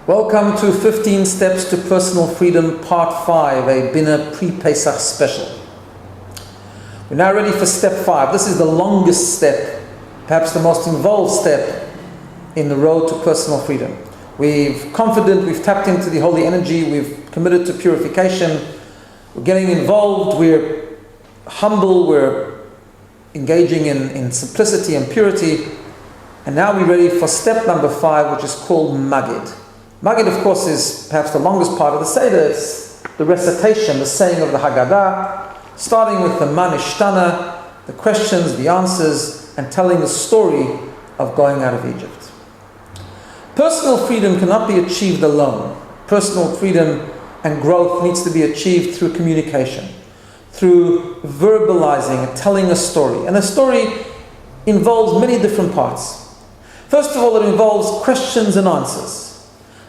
Welcome to 15 Steps to Personal Freedom, Part 5, a BINA pre-Pesach special. We're now ready for Step 5. This is the longest step, perhaps the most involved step in the road to personal freedom. We've tapped into the holy energy, we've committed to purification, we're getting involved, we're humble, we're engaging in simplicity and purity, and now we're ready for step number 5, which is called Maggot. Maggot, of course, is perhaps the longest part of the Seder. It's the recitation, the saying of the Haggadah, starting with the Manishtana, the questions, the answers, and telling the story of going out of Egypt. Personal freedom cannot be achieved alone. Personal freedom and growth needs to be achieved through communication, through verbalizing and telling a story. And a story involves many different parts. First of all, it involves questions and answers.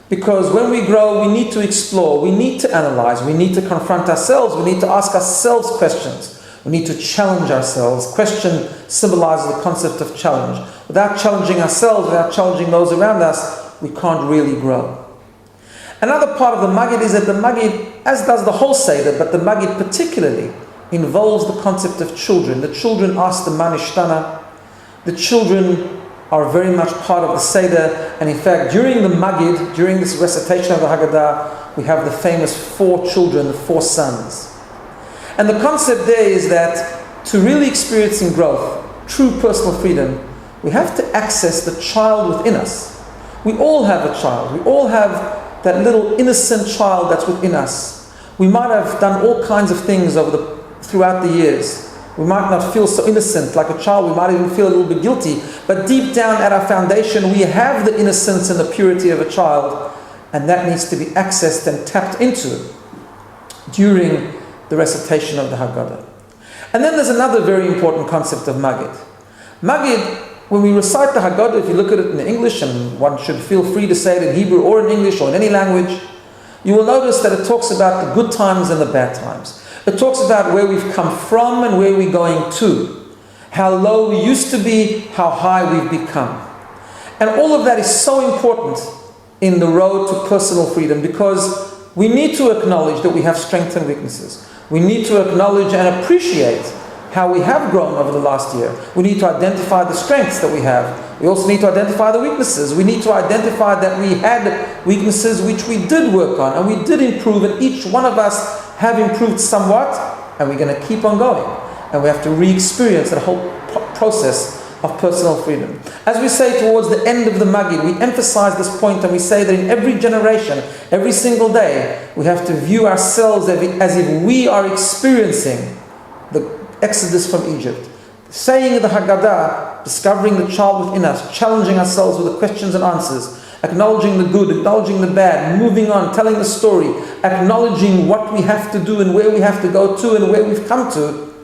Because when we grow, we need to explore, we need to analyze, we need to confront ourselves, we need to ask ourselves questions. We need to challenge ourselves. Question symbolizes the concept of challenge. Without challenging ourselves, without challenging those around us, we can't really grow. Another part of the Maggot is that the Maggot, as does the whole Seder, but the Maggot particularly, involves the concept of children. The children ask the Manishtana. The children are very much part of the Seder, and in fact, during the Maggot, during this recitation of the Haggadah, we have the famous 4 children, the 4 sons. And the concept there is that to really experience in growth, true personal freedom, we have to access the child within us. We all have a child. We all have that little innocent child that's within us. We might have done all kinds of things throughout the years. We might not feel so innocent like a child. We might even feel a little bit guilty. But deep down at our foundation, we have the innocence and the purity of a child. And that needs to be accessed and tapped into during the recitation of the Haggadah. And then there's another very important concept of Maggot. Maggot, when we recite the Haggadah, if you look at it in English, and one should feel free to say it in Hebrew or in English or in any language, you will notice that it talks about the good times and the bad times. It talks about where we've come from and where we're going to. How low we used to be, how high we've become. And all of that is so important in the road to personal freedom, because we need to acknowledge that we have strengths and weaknesses. We need to acknowledge and appreciate how we have grown over the last year. We need to identify the strengths that we have. We also need to identify the weaknesses. We need to identify that we had weaknesses which we did work on and we did improve, and each one of us have improved somewhat, and we're going to keep on going. And we have to re-experience that whole process of personal freedom. As we say towards the end of the Maggot, we emphasize this point, and we say that in every generation, every single day, we have to view ourselves as if we are experiencing the Exodus from Egypt. Saying the Haggadah, discovering the child within us, challenging ourselves with the questions and answers, acknowledging the good, acknowledging the bad, moving on, telling the story, acknowledging what we have to do and where we have to go to and where we've come to,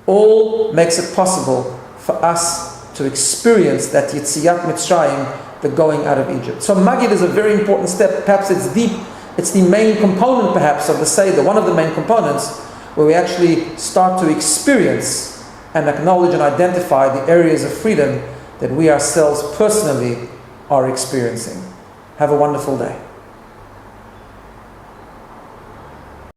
all makes it possible for us to experience that Yetziat Mitzrayim, the going out of Egypt. So Maggot is a very important step. Perhaps it's the main component perhaps of the Seder, one of the main components, where we actually start to experience and acknowledge and identify the areas of freedom that we ourselves personally are experiencing. Have a wonderful day.